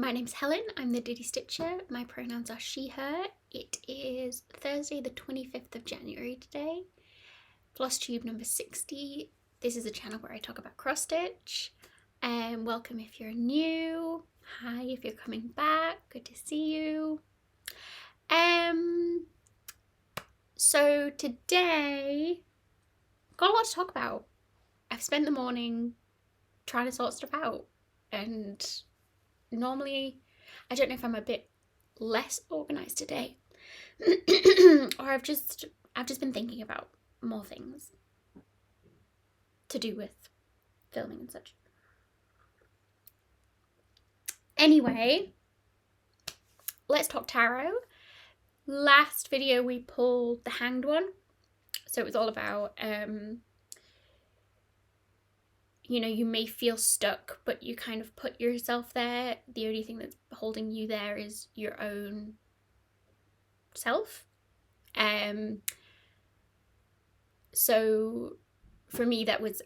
My name's Helen, I'm the Diddy Stitcher, my pronouns are she, her. It is Thursday the 25th of January today, Flosstube number 60. This is a channel where I talk about cross stitch. Welcome if you're new, hi if you're coming back, good to see you. So today, got a lot to talk about. I've spent the morning trying to sort stuff out, and normally, I don't know if I'm a bit less organised today or I've just been thinking about more things to do with filming and such. Anyway, let's talk tarot. Last video we pulled the Hanged one, so it was all about you know, you may feel stuck, but you kind of put yourself there. The only thing that's holding you there is your own self. So for me, that was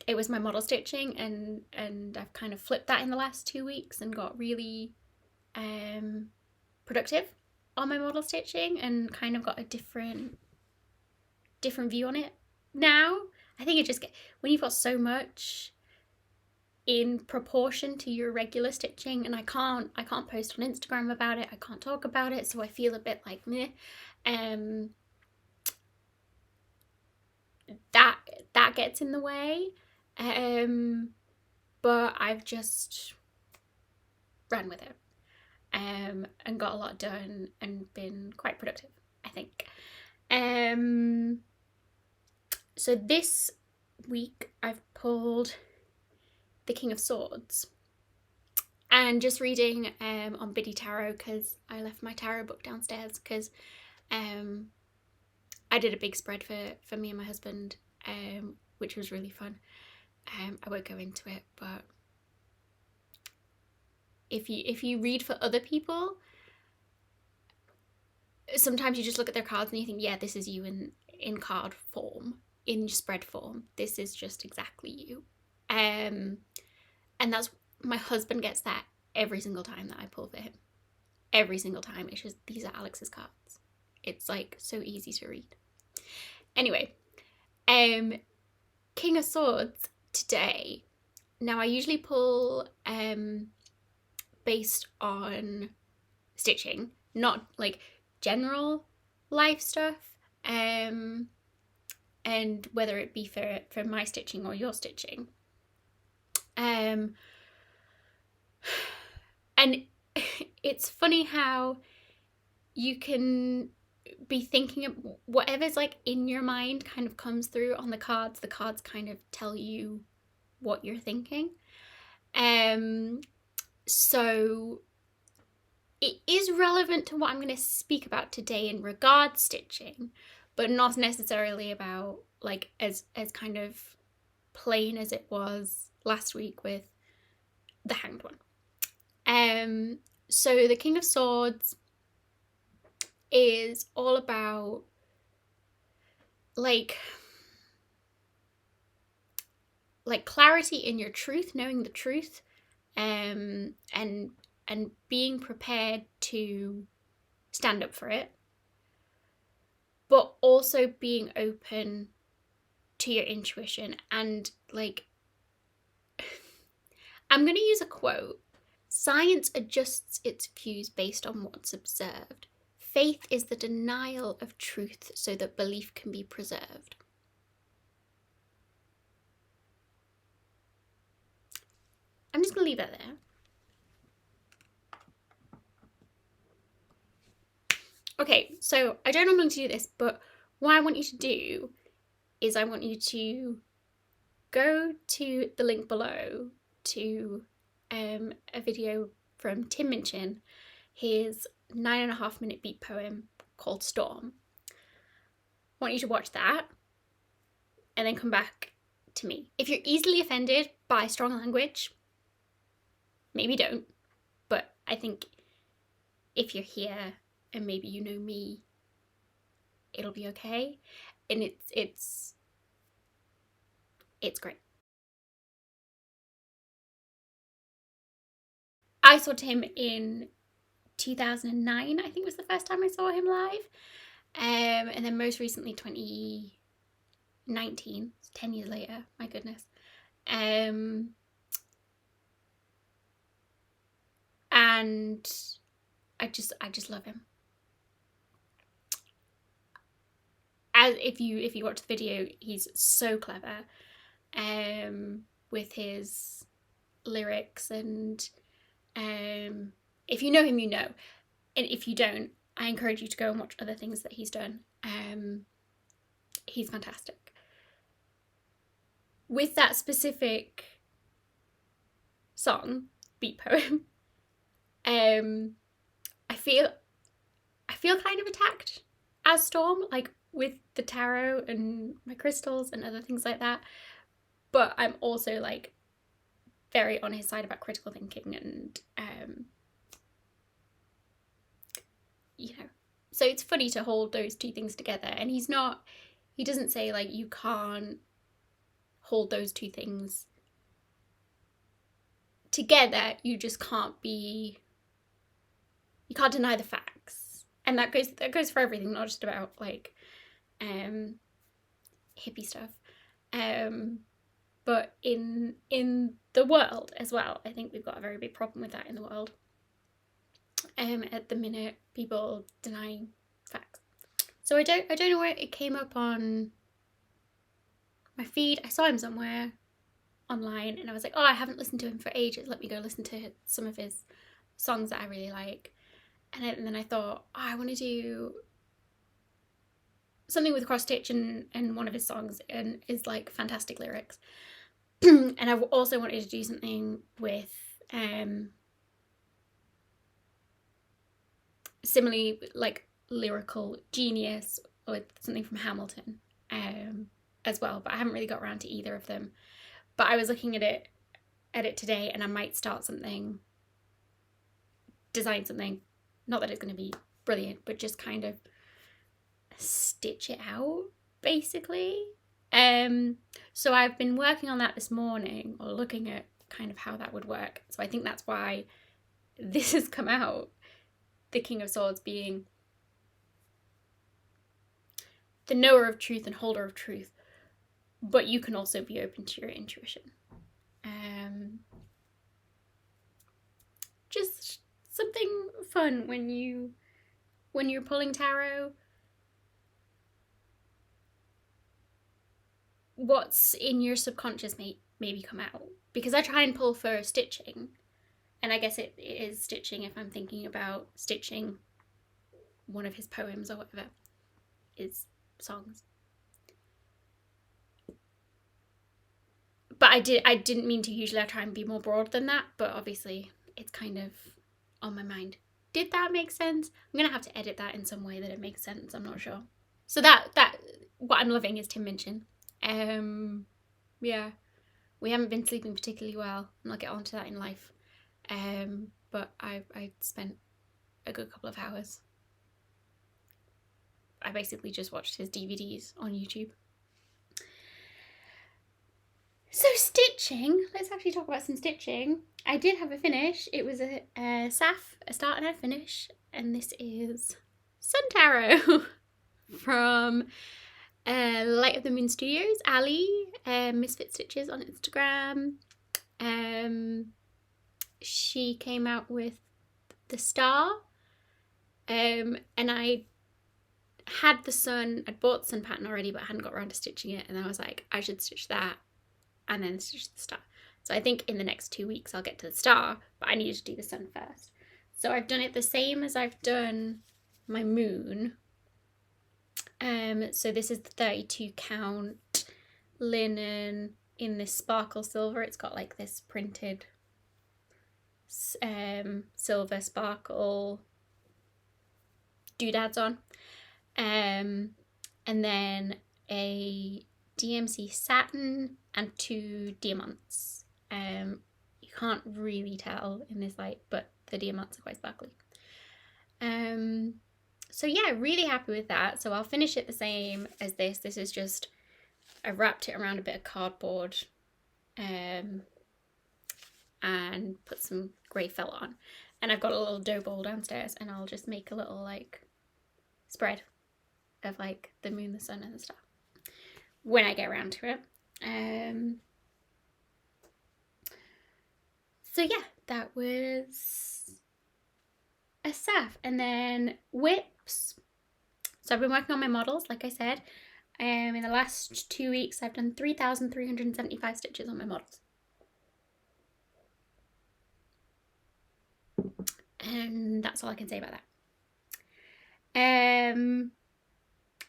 it was my model stitching, and I've kind of flipped that in the last 2 weeks and got really productive on my model stitching and kind of got a different view on it now. I think it just gets, when you've got so much in proportion to your regular stitching, and I can't post on Instagram about it, I can't talk about it, so I feel a bit like meh. That gets in the way. But I've just ran with it and got a lot done and been quite productive, I think. So this week I've pulled the King of Swords, and just reading on Biddy Tarot, because I left my tarot book downstairs because I did a big spread for me and my husband, which was really fun. I won't go into it, but if you read for other people, sometimes you just look at their cards and you think, yeah, this is you in card form, in spread form. This is just exactly you. And that's, my husband gets that every single time that I pull for him. Every single time. It's just, these are Alex's cards. It's like so easy to read. Anyway, King of Swords today. Now I usually pull based on stitching, not like general life stuff, and whether it be for my stitching or your stitching. And it's funny how you can be thinking of whatever's like in your mind kind of comes through on the cards. The cards kind of tell you what you're thinking. So it is relevant to what I'm going to speak about today in regard stitching, but not necessarily about like as kind of plain as it was last week with the Hanged one. So the King of Swords is all about like clarity in your truth, knowing the truth, and being prepared to stand up for it, but also being open to your intuition. And like, I'm going to use a quote. Science adjusts its views based on what's observed. Faith is the denial of truth so that belief can be preserved. I'm just going to leave that there. Okay, so I don't normally do this, but what I want you to do is I want you to go to the link below to a video from Tim Minchin, his 9.5 minute beat poem called Storm. I want you to watch that and then come back to me. If you're easily offended by strong language, maybe don't, but I think if you're here and maybe you know me, it'll be okay. And it's great. I saw him in 2009, I think was the first time I saw him live. And then most recently 2019, 10 years later, my goodness. And I just love him. As if you watch the video, he's so clever with his lyrics, and if you know him, you know, and if you don't, I encourage you to go and watch other things that he's done. He's fantastic. With that specific song, Beat Poem, I feel kind of attacked as Storm, like with the tarot and my crystals and other things like that. But I'm also like very on his side about critical thinking and you know, so it's funny to hold those two things together. And he doesn't say like you can't hold those two things together, you just can't deny the facts. And that goes for everything, not just about like hippie stuff, but in the world as well. I think we've got a very big problem with that in the world. At the minute, people denying facts. So I don't know where it came up on my feed. I saw him somewhere online and I was like, oh, I haven't listened to him for ages, let me go listen to some of his songs that I really like. And then I thought, oh, I want to do something with cross stitch and one of his songs and is like fantastic lyrics. And I also wanted to do something with similarly like lyrical genius or something from Hamilton as well, but I haven't really got around to either of them. But I was looking at it today, and I might start something, design something, not that it's going to be brilliant, but just kind of stitch it out basically. So I've been working on that this morning, or looking at kind of how that would work. So I think that's why this has come out, the King of Swords being the knower of truth and holder of truth, but you can also be open to your intuition. Just something fun when you're pulling tarot. What's in your subconscious may maybe come out, because I try and pull for stitching, and I guess it is stitching if I'm thinking about stitching one of his poems or whatever, his songs. But I didn't mean to. Usually I try and be more broad than that, but obviously it's kind of on my mind. Did that make sense? I'm gonna have to edit that in some way that it makes sense. I'm not sure. So that what I'm loving is Tim Minchin. Yeah, we haven't been sleeping particularly well, and I'll get onto that in life. But I spent a good couple of hours. I basically just watched his DVDs on YouTube. So stitching, let's actually talk about some stitching. I did have a finish. It was a SAF, a start and a finish, and this is Sun Tarot from Light of the Moon Studios, Ali, Misfit Stitches on Instagram. She came out with the star, and I had the sun. I'd bought the sun pattern already, but I hadn't got around to stitching it, and I was like, I should stitch that and then stitch the star. So I think in the next 2 weeks I'll get to the star, but I needed to do the sun first. So I've done it the same as I've done my moon. So this is the 32 count linen in this sparkle silver. It's got like this printed silver sparkle doodads on. And then a DMC satin and 2 diamonds. You can't really tell in this light, but the diamonds are quite sparkly. So yeah, really happy with that. So I'll finish it the same as this. This is just, I wrapped it around a bit of cardboard, and and put some grey felt on. And I've got a little dough bowl downstairs, and I'll just make a little like spread of like the moon, the sun and the star when I get around to it. So yeah, that was a SAF. And then whips. So I've been working on my models, like I said. In the last 2 weeks, I've done 3,375 stitches on my models. And that's all I can say about that.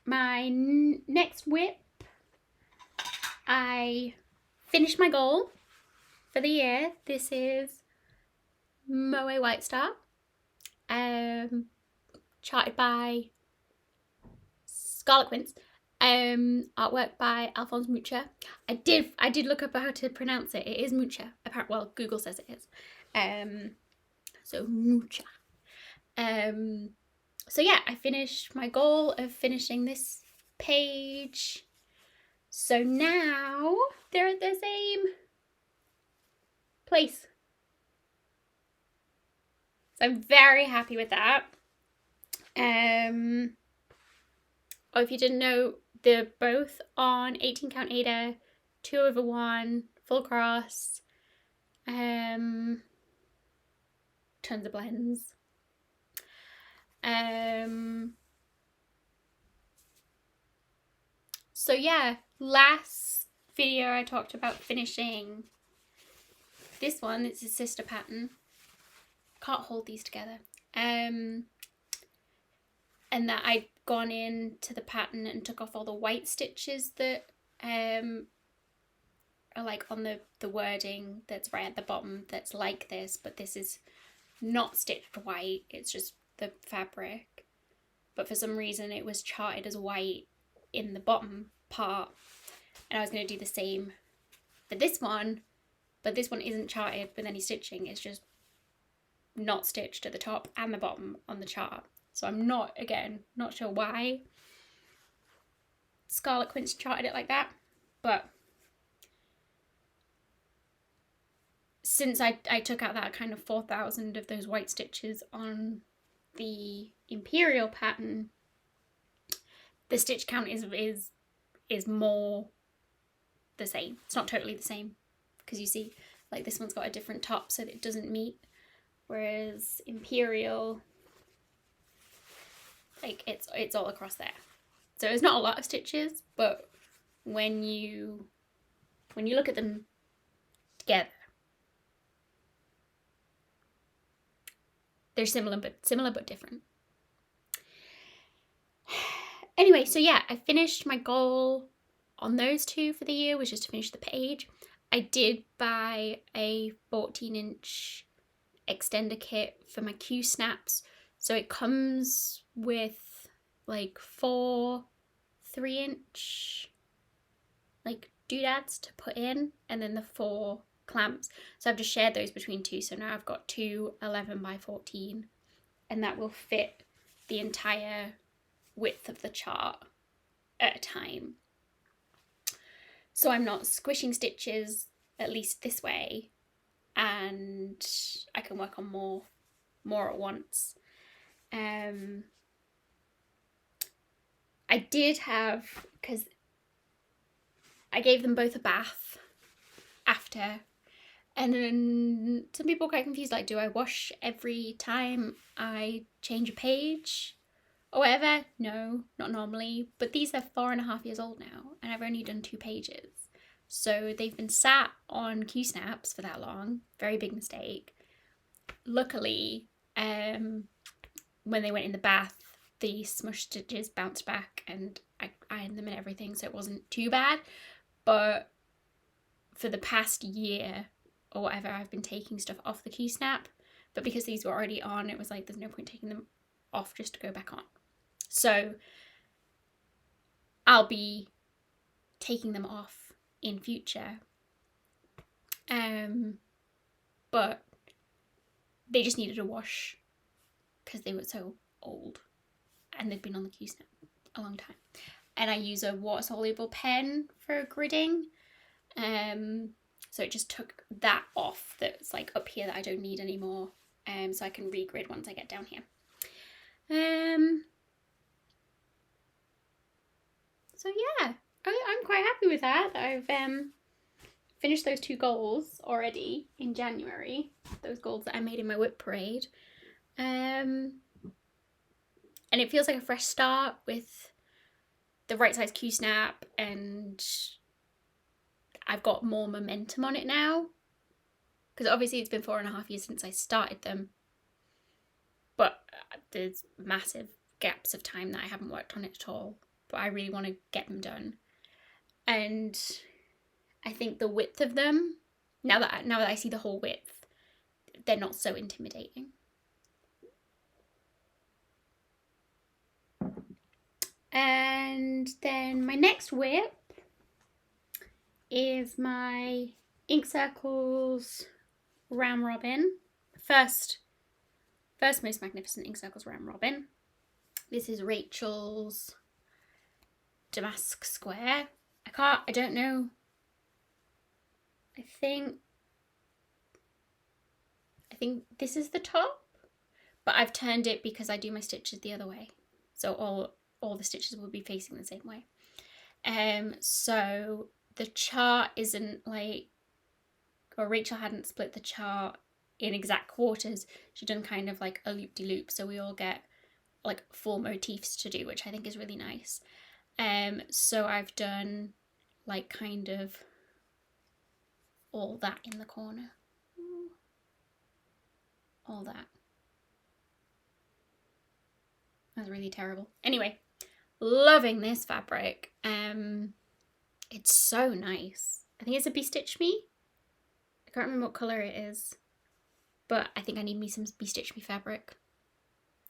My next whip, I finished my goal for the year. This is Moe White Star, charted by Scarlet Quince, artwork by Alphonse Mucha. I did look up how to pronounce it. It is Mucha. Apparently, well, Google says it is. So Mucha. So yeah, I finished my goal of finishing this page. So now they're at the same place. So I'm very happy with that. Oh, if you didn't know, they're both on 18 count Aida, 2/1, full cross, tons of blends. So yeah, last video I talked about finishing this one. It's a sister pattern. Can't hold these together. And that I'd gone into the pattern and took off all the white stitches that are like on the wording that's right at the bottom that's like this, but this is not stitched white, it's just the fabric. But for some reason it was charted as white in the bottom part, and I was going to do the same for this one, but this one isn't charted with any stitching, it's just not stitched at the top and the bottom on the chart. So I'm not sure why Scarlet Quince charted it like that, but since I took out that kind of 4,000 of those white stitches on the Imperial pattern, the stitch count is more the same. It's not totally the same, because you see like this one's got a different top so that it doesn't meet, whereas Imperial, like it's all across there. So it's not a lot of stitches, but when you look at them together, they're similar but different. Anyway, so yeah, I finished my goal on those two for the year, was just to finish the page. I did buy a 14-inch extender kit for my Q snaps. So it comes with like 4 3-inch like doodads to put in, and then the 4 clamps. So I've just shared those between two. So now I've got 2 11 by 14, and that will fit the entire width of the chart at a time. So I'm not squishing stitches, at least this way, and I can work on more at once. I did have, because I gave them both a bath after, and then some people got confused, like, do I wash every time I change a page or whatever? No, not normally, but these are 4.5 years old now, and I've only done 2 pages. So they've been sat on Q snaps for that long. Very big mistake. Luckily, when they went in the bath, the smush stitches bounced back and I ironed them and everything, so it wasn't too bad. But for the past year or whatever, I've been taking stuff off the Q snap, but because these were already on, it was like there's no point taking them off just to go back on. So I'll be taking them off in future, but they just needed a wash because they were so old and they'd been on the Q snap a long time. And I use a water soluble pen for gridding, So it just took that off that's like up here that I don't need anymore. So I can regrid once I get down here. So yeah, I'm quite happy with that. I've finished those 2 goals already in January. Those goals that I made in my whip parade. And it feels like a fresh start with the right size Q-snap, and I've got more momentum on it now. Because obviously it's been 4.5 years since I started them. But there's massive gaps of time that I haven't worked on it at all. But I really want to get them done. And I think the width of them, now that I see the whole width, they're not so intimidating. And then my next whip is my Ink Circles Round Robin. First most magnificent Ink Circles Round Robin. This is Rachel's Damask Square. I don't know. I think this is the top, but I've turned it because I do my stitches the other way. So all the stitches will be facing the same way. So the chart isn't like, or Rachel hadn't split the chart in exact quarters. She'd done kind of like a loop-de-loop, so we all get like 4 motifs to do, which I think is really nice. So I've done like kind of all that in the corner. All that. That's really terrible. Anyway, loving this fabric. It's so nice. I think it's a Be Stitch Me. I can't remember what colour it is, but I think I need me some Be Stitch Me fabric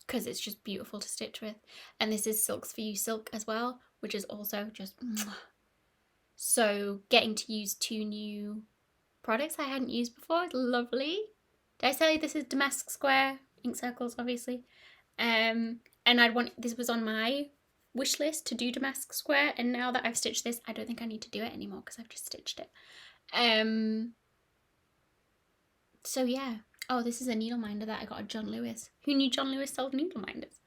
because it's just beautiful to stitch with. And this is Silks for You silk as well, which is also just mwah. So getting to use 2 new products I hadn't used before, lovely. Did I tell you this is Damask Square Ink Circles, obviously? And this was on my wish list to do Damask Square, and now that I've stitched this, I don't think I need to do it anymore because I've just stitched it. So yeah. Oh, this is a needle minder that I got at John Lewis. Who knew John Lewis sold needle minders?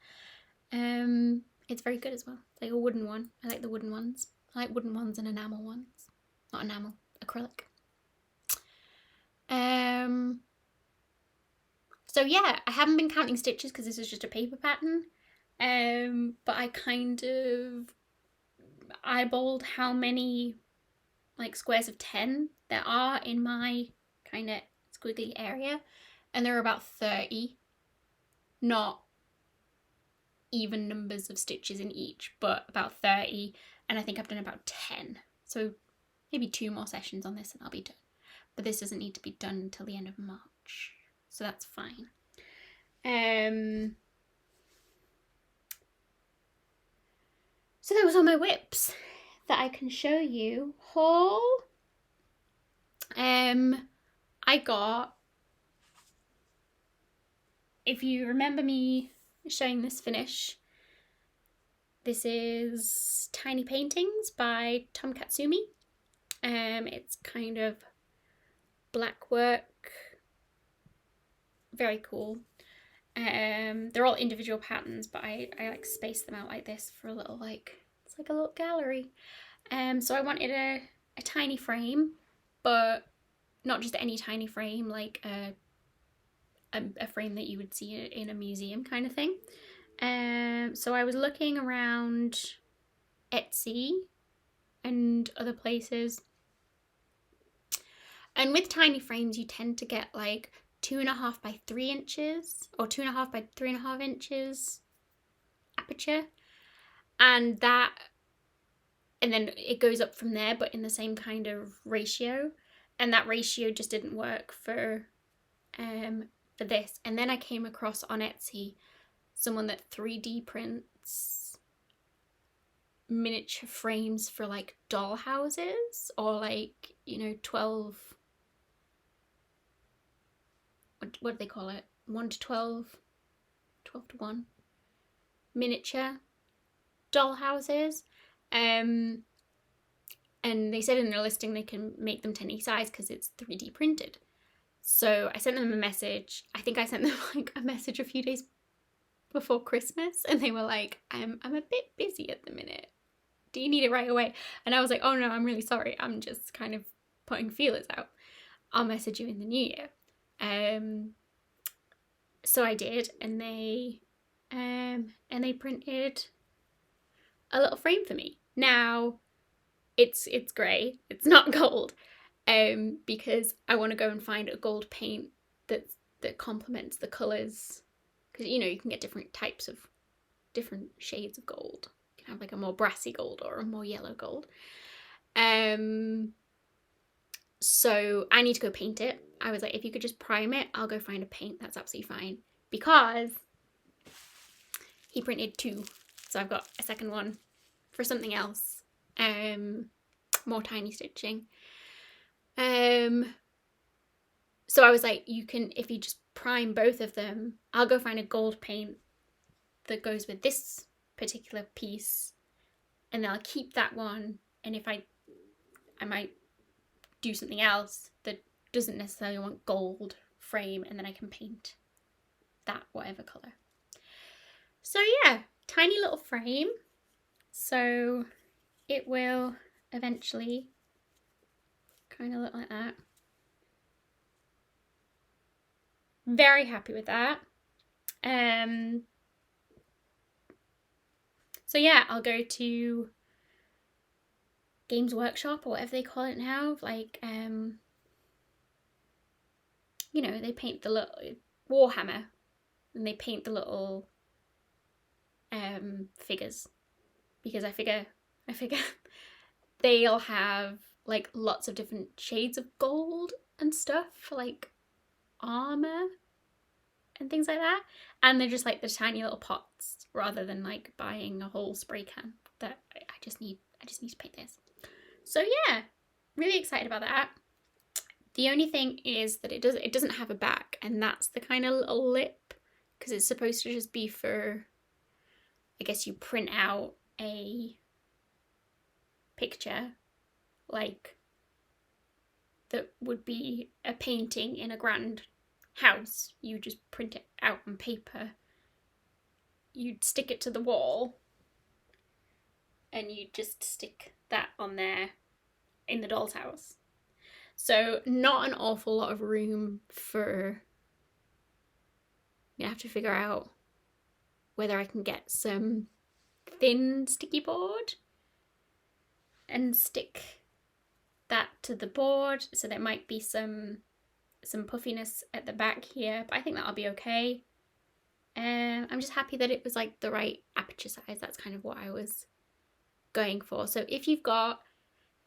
It's very good as well. It's like a wooden one. I like the wooden ones. I like wooden ones and enamel ones. Not enamel, acrylic. So yeah, I haven't been counting stitches because this is just a paper pattern. But I kind of eyeballed how many like squares of 10 there are in my kind of squiggly area, and there are about 30, not even numbers of stitches in each, but about 30, and I think I've done about 10, so maybe 2 more sessions on this and I'll be done. But this doesn't need to be done until the end of March, so that's fine. So that was all my whips that I can show you. Haul. I got, if you remember me showing this finish, this is Tiny Paintings by Tom Katsumi. It's kind of black work, very cool. They're all individual patterns, but I like space them out like this for a little, like, it's like a little gallery. So I wanted a tiny frame, but not just any tiny frame, like a frame that you would see in a museum kind of thing. So I was looking around Etsy and other places, and with tiny frames you tend to get like 2.5 by 3 inches or 2.5 by 3.5 inches aperture, and then it goes up from there, but in the same kind of ratio, and that ratio just didn't work for this. And then I came across on Etsy someone that 3D prints miniature frames for like doll houses, or like, you know, 12, what do they call it, 1 to 12 to 1 miniature doll houses. And And they said in their listing they can make them to any size because it's 3D printed. So I sent them a message. I think I sent them like a message a few days before Christmas, and they were like, I'm a bit busy at the minute. Do you need it right away? And I was like, oh no, I'm really sorry. I'm just kind of putting feelers out. I'll message you in the new year. So I did, and they printed a little frame for me. Now it's grey, it's not gold, because I want to go and find a gold paint that complements the colours, because you know you can get different shades of gold. You can have like a more brassy gold or a more yellow gold. So I need to go paint it. I was like, if you could just prime it, I'll go find a paint. That's absolutely fine, because he printed 2, so I've got a second one for something else. More tiny stitching. So I was like, you can, if you just prime both of them, I'll go find a gold paint that goes with this particular piece, and then I'll keep that one, and if I might do something else that doesn't necessarily want gold frame, and then I can paint that whatever colour. So yeah, tiny little frame. So it will eventually kind of look like that. Very happy with that. So yeah, I'll go to Games Workshop or whatever they call it now. Like, you know, they paint the little Warhammer, and they paint the little figures, because I figure they'll have like lots of different shades of gold and stuff for like armor and things like that, and they're just like the tiny little pots rather than like buying a whole spray can that I just need to paint this. So yeah, really excited about that. The only thing is that it doesn't have a back, and that's the kind of little lip, because it's supposed to just be for, I guess you print out a picture like that would be a painting in a grand house. You just print it out on paper, you'd stick it to the wall, and you just stick that on there in the doll's house. So not an awful lot of room for, you have to figure out whether I can get some thin sticky board and stick that to the board, so there might be some puffiness at the back here, but I think that'll be okay. I'm just happy that it was like the right aperture size. That's kind of what I was going for. So if you've got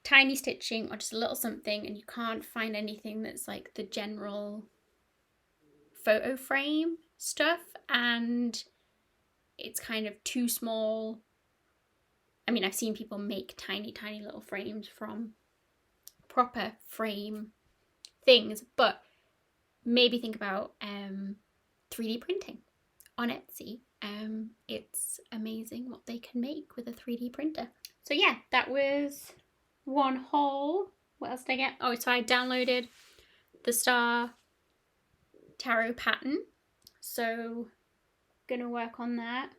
tiny stitching or just a little something and you can't find anything that's like the general photo frame stuff, and it's kind of too small, I mean, I've seen people make tiny little frames from proper frame things, but maybe think about 3D printing on Etsy. It's amazing what they can make with a 3D printer. So yeah, that was one haul. What else did I get? Oh, so I downloaded the Star Tarot pattern, so gonna work on that.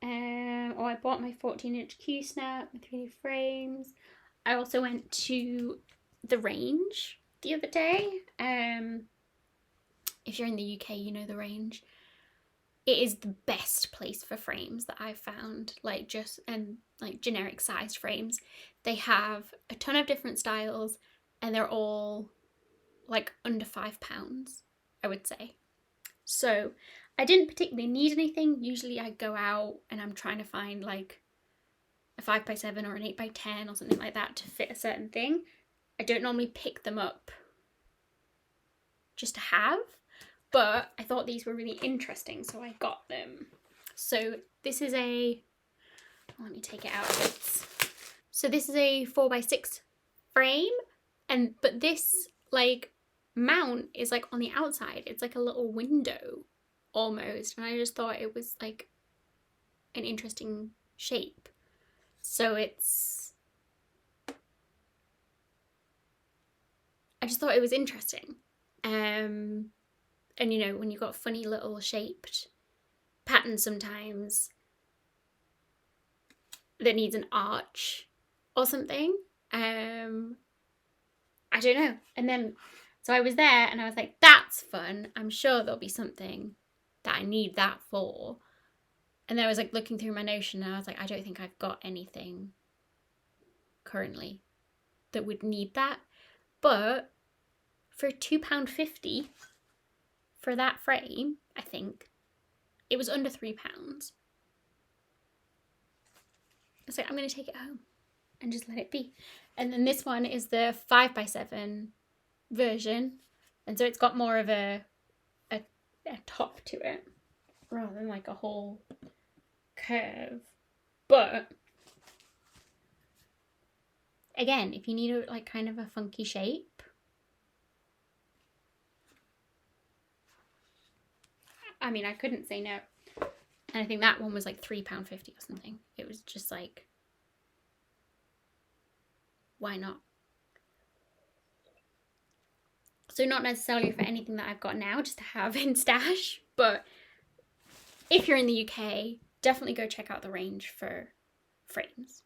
I bought my 14-inch Q-snap, my 3D frames. I also went to the Range the other day. If you're in the UK, you know the Range. It is the best place for frames that I've found, like generic sized frames. They have a ton of different styles, and they're all like under £5, I would say. So I didn't particularly need anything. Usually I go out and I'm trying to find like a 5x7 or an 8x10 or something like that to fit a certain thing. I don't normally pick them up just to have, but I thought these were really interesting, so I got them. So this is let me take it out of it. So this is a 4x6 frame, but this like mount is like on the outside. It's like a little window almost, and I just thought it was like an interesting shape. So it's I just thought it was interesting. And you know, when you've got funny little shaped patterns sometimes that needs an arch or something, I don't know. And then, so I was there and I was like, that's fun. I'm sure there'll be something that I need that for. And then I was like looking through my Notion and I was like, I don't think I've got anything currently that would need that. But for £2.50 for that frame, I think, it was under £3. I was like, I'm going to take it home and just let it be. And then this one is the 5x7 version. And so it's got more of a top to it rather than like a whole curve. But again, if you need a like kind of a funky shape, I mean, I couldn't say no. And I think that one was like £3.50 or something. It was just like, why not? So not necessarily for anything that I've got now, just to have in stash. But if you're in the UK, definitely go check out the range for frames.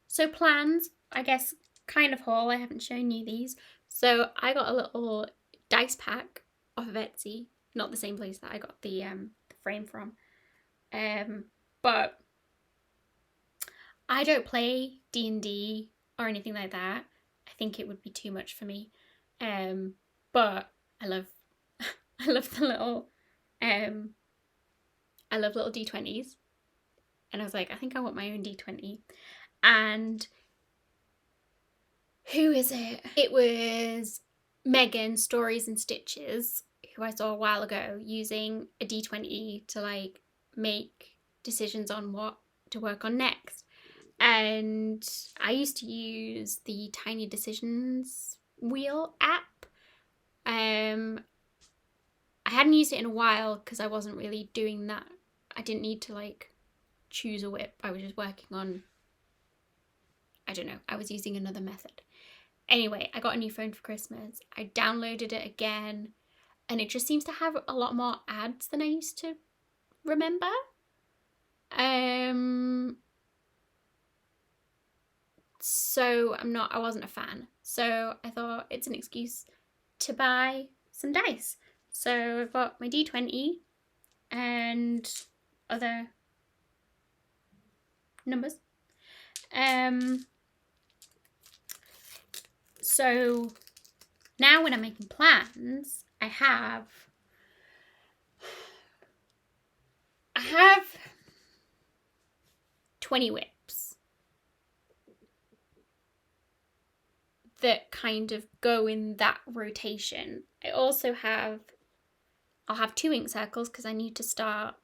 So plans, I guess, kind of haul. I haven't shown you these. So I got a little dice pack off of Etsy. Not the same place that I got the frame from. But I don't play D&D or anything like that. I think it would be too much for me. But I love I love the little I love little D20s. And I was like, I think I want my own D20. And who is it? It was Megan, Stories and Stitches, who I saw a while ago, using a D20 to like make decisions on what to work on next. And I used to use the Tiny Decisions wheel app. I hadn't used it in a while because I wasn't really doing that. I didn't need to like choose a whip. I was just working on, I don't know, I was using another method. Anyway, I got a new phone for Christmas. I downloaded it again and it just seems to have a lot more ads than I used to remember. So I wasn't a fan. So I thought it's an excuse to buy some dice. So I've got my D20 and other numbers. So now when I'm making plans, I have 20 whips that kind of go in that rotation. I'll have 2 ink circles because I need to start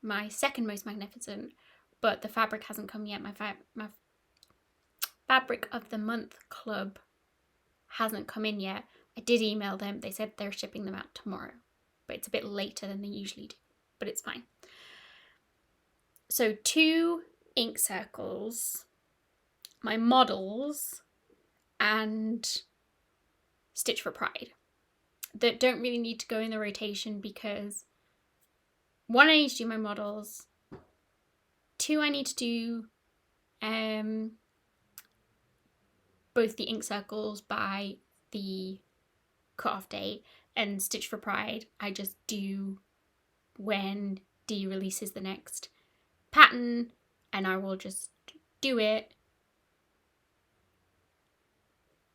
my second most magnificent, but the fabric hasn't come yet. My fabric of the month club hasn't come in yet. I did email them. They said they're shipping them out tomorrow, but it's a bit later than they usually do, but it's fine. So 2 ink circles, my models, and Stitch for Pride that don't really need to go in the rotation because 1, I need to do my models, 2, I need to do both the ink circles by the cut-off date, and Stitch for Pride I just do when Dee releases the next pattern, and I will just do it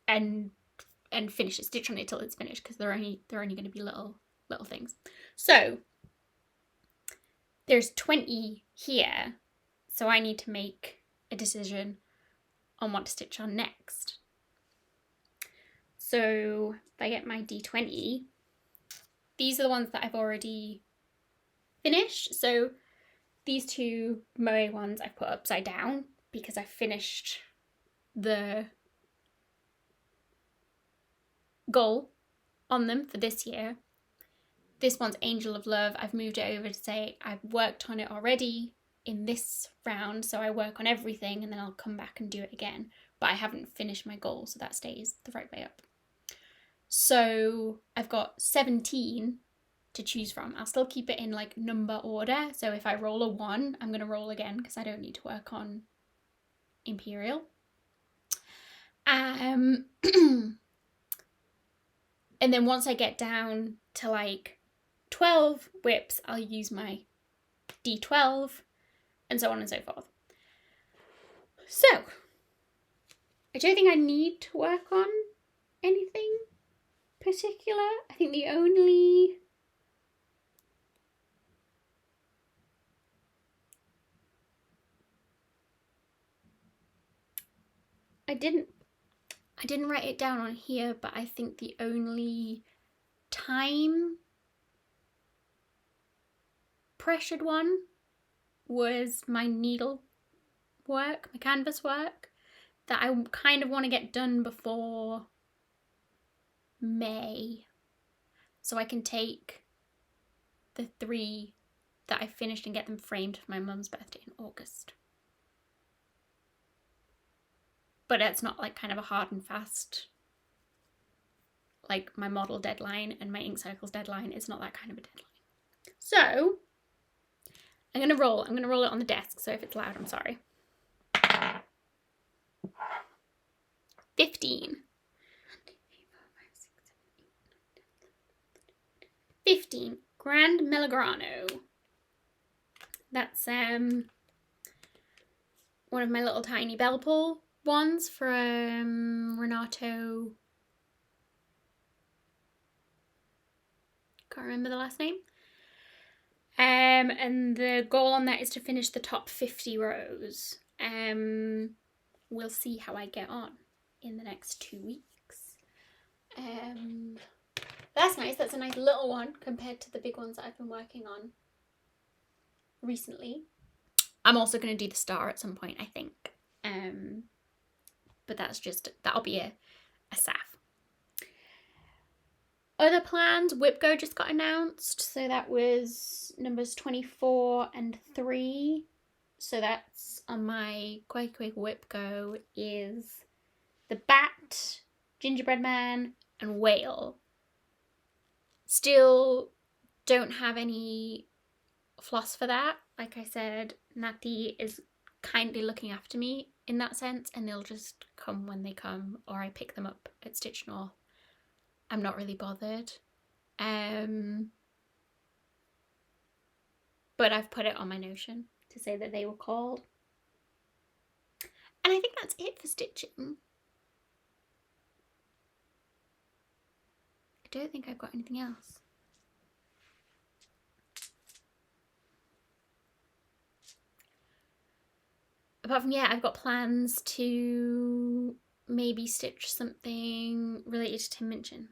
and finish it, stitch on it till it's finished, because they're only going to be little things. So there's 20 here, so I need to make a decision on what to stitch on next. So if I get my D20, these are the ones that I've already finished. So these 2 Moe ones I've put upside down because I finished the goal on them for this year. This one's Angel of Love. I've moved it over to say I've worked on it already in this round, so I work on everything and then I'll come back and do it again. But I haven't finished my goal, so that stays the right way up. So I've got 17 to choose from. I'll still keep it in like number order. So if I roll a 1, I'm going to roll again because I don't need to work on Imperial. And then once I get down to like 12 whips, I'll use my D12 and so on and so forth. So I don't think I need to work on anything particular. I think the only I didn't write it down on here, but I think the only time pressured one was my needle work, my canvas work, that I kind of want to get done before May, so I can take the 3 that I finished and get them framed for my mum's birthday in August. But it's not like kind of a hard and fast, like my model deadline and my ink cycles deadline. It's not that kind of a deadline. So I'm gonna roll it on the desk, so if it's loud, I'm sorry. 15. 15. Grand Melagrano. That's one of my little tiny bell pull ones from Renato. Can't remember the last name. And the goal on that is to finish the top 50 rows. We'll see how I get on in the next 2 weeks. That's nice. That's a nice little one compared to the big ones that I've been working on recently. I'm also going to do the star at some point, I think. But that'll be a SAF. Other plans, WhipGo just got announced. So that was numbers 24 and 3. So that's on my Quake WhipGo is the Bat, Gingerbread Man, and Whale. Still don't have any floss for that. Like I said, Natty is kindly looking after me in that sense, and they'll just come when they come, or I pick them up at Stitch North. I'm not really bothered. But I've put it on my Notion to say that they were called. And I think that's it for stitching. I don't think I've got anything else. Apart from, yeah, I've got plans to maybe stitch something related to Tim Minchin.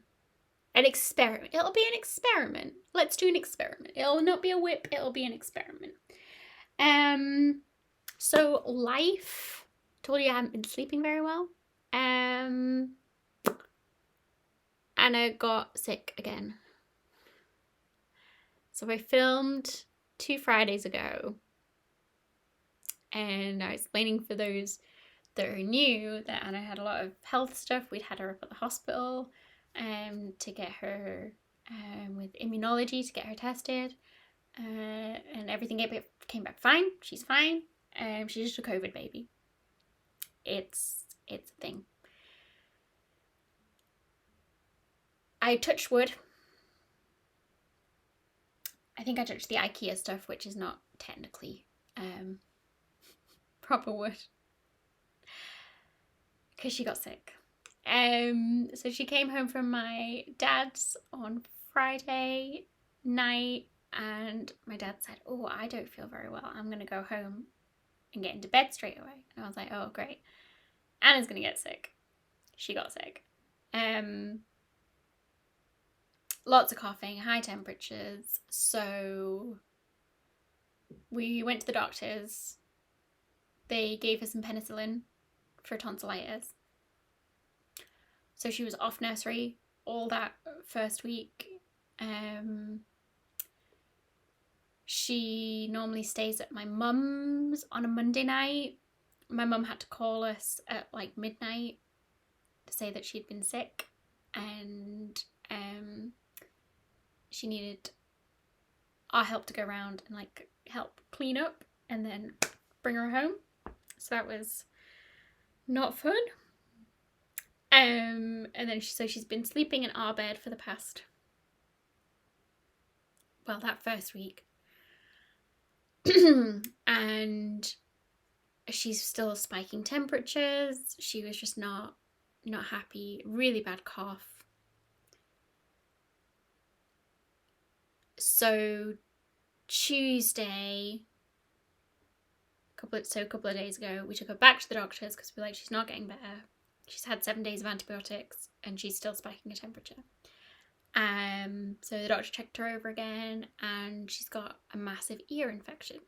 An experiment. It'll be an experiment. Let's do an experiment. It'll not be a whip, it'll be an experiment. So life. Told you I haven't been sleeping very well. Anna got sick again. So I filmed 2 Fridays ago. And I was explaining for those that are new that Anna had a lot of health stuff. We'd had her up at the hospital to get her with immunology, to get her tested. And everything came back fine. She's fine. She's just a COVID baby. It's a thing. I touched wood. I think I touched the IKEA stuff, which is not technically proper wood, because she got sick. So she came home from my dad's on Friday night, and my dad said, "Oh, I don't feel very well. I'm going to go home and get into bed straight away." And I was like, "Oh, great. Anna's going to get sick." She got sick. Lots of coughing, high temperatures. So we went to the doctors. They gave her some penicillin for tonsillitis. So she was off nursery all that first week. She normally stays at my mum's on a Monday night. My mum had to call us at like midnight to say that she'd been sick, and she needed our help to go around and like help clean up and then bring her home. So that was not fun. And then she's been sleeping in our bed for the past, well, that first week. And she's still spiking temperatures. She was just not happy. Really bad cough. So Tuesday, a couple of days ago, we took her back to the doctors because we're like, she's not getting better. She's had 7 days of antibiotics and she's still spiking her temperature. So the doctor checked her over again and she's got a massive ear infection.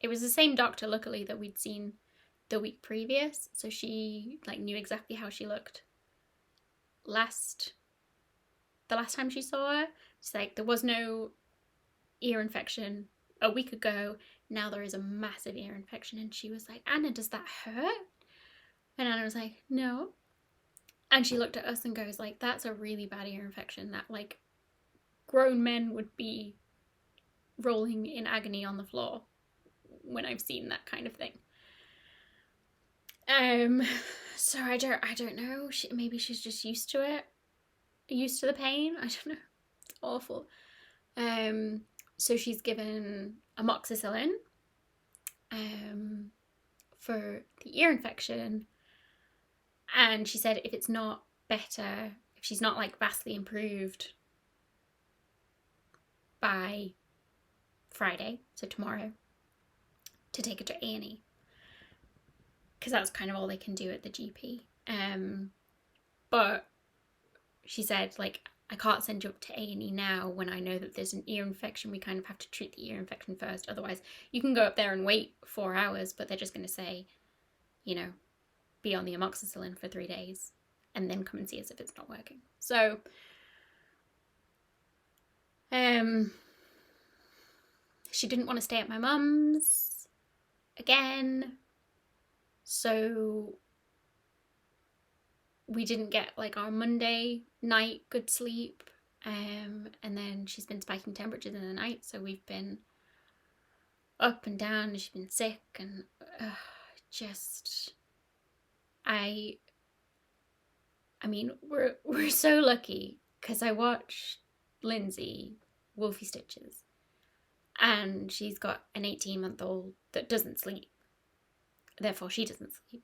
It was the same doctor, luckily, that we'd seen the week previous, so she like knew exactly how she looked the last time she saw her. She's like, there was no ear infection a week ago, now there is a massive ear infection. And she was like, Anna, does that hurt? And Anna was like, no. And she looked at us and goes like, that's a really bad ear infection that like grown men would be rolling in agony on the floor when I've seen that kind of thing. So I don't know. Maybe she's just used to it, used to the pain. I don't know. It's awful. So she's given amoxicillin for the ear infection, and she said if it's not better, if she's not like vastly improved by Friday, so tomorrow, to take her to A&E, because that's kind of all they can do at the GP. But she said, like, I can't send you up to A&E now when I know that there's an ear infection. We kind of have to treat the ear infection first. Otherwise, you can go up there and wait 4 hours, but they're just going to say, you know, be on the amoxicillin for 3 days and then come and see us if it's not working. So, she didn't want to stay at my mum's again. So we didn't get like our Monday night good sleep, and then she's been spiking temperatures in the night, so we've been up and down, and she's been sick, and I mean, we're so lucky because I watched Lindsay Wolfie Stitches, and she's got an 18-month-old that doesn't sleep, therefore she doesn't sleep,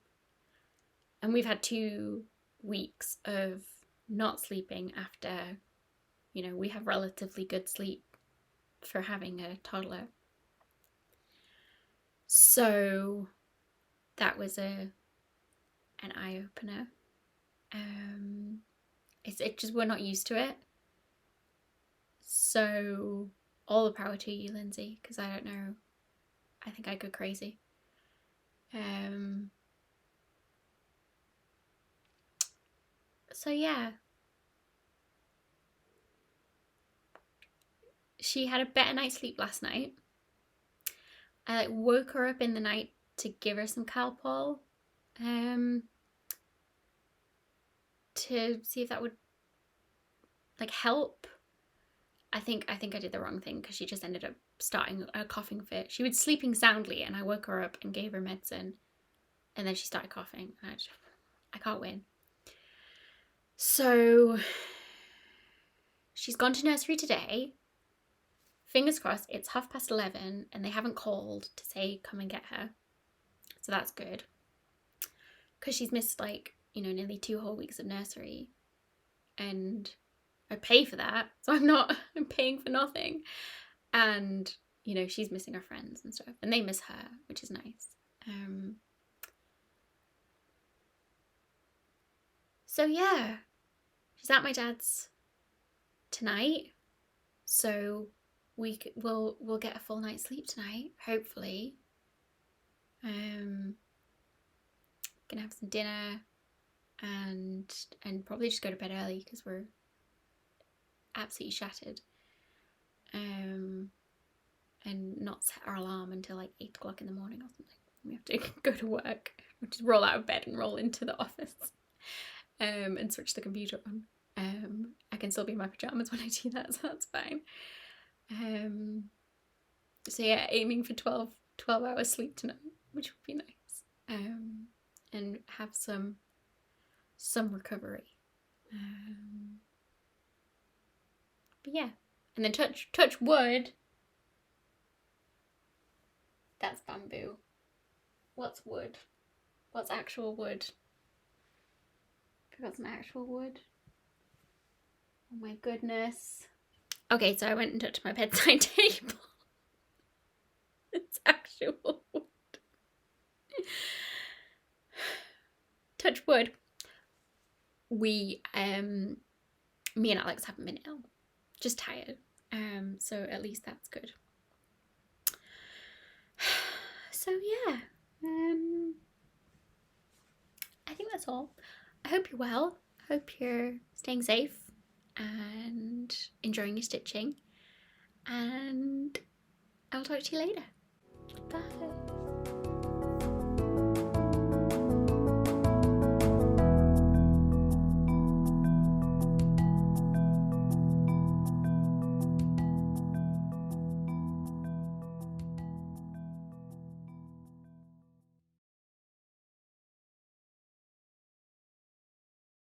and we've had 2 weeks of not sleeping after, you know, we have relatively good sleep for having a toddler. So that was an eye-opener. It just, we're not used to it. So all the power to you, Lindsay, because I don't know, I think I'd go crazy. So yeah, she had a better night's sleep last night. I like woke her up in the night to give her some Calpol, to see if that would like help. I think I did the wrong thing because she just ended up starting a coughing fit. She was sleeping soundly and I woke her up and gave her medicine, and then she started coughing. And I can't win. So she's gone to nursery today. Fingers crossed, it's 11:30 and they haven't called to say come and get her. So that's good. Because she's missed like, you know, nearly 2 whole weeks of nursery. And I pay for that. So I'm paying for nothing. And, you know, she's missing her friends and stuff. And they miss her, which is nice. So yeah, she's at my dad's tonight. So we'll get a full night's sleep tonight, hopefully. Gonna have some dinner and probably just go to bed early because we're absolutely shattered. and not set our alarm until like 8 o'clock in the morning or something. We have to go to work, we just roll out of bed and roll into the office, and switch the computer on. I can still be in my pajamas when I do that, so that's fine. So yeah, aiming for 12 hours sleep tonight, which would be nice. And have some recovery. But yeah, and then touch wood. That's bamboo. What's wood? What's actual wood? I got some actual wood. Oh my goodness. Okay, so I went and touched my bedside table. It's actual wood. Touch wood. We, me and Alex haven't been ill. Just tired. So at least that's good. So yeah. I think that's all. I hope you're well. I hope you're staying safe and enjoying your stitching. And I'll talk to you later. Bye.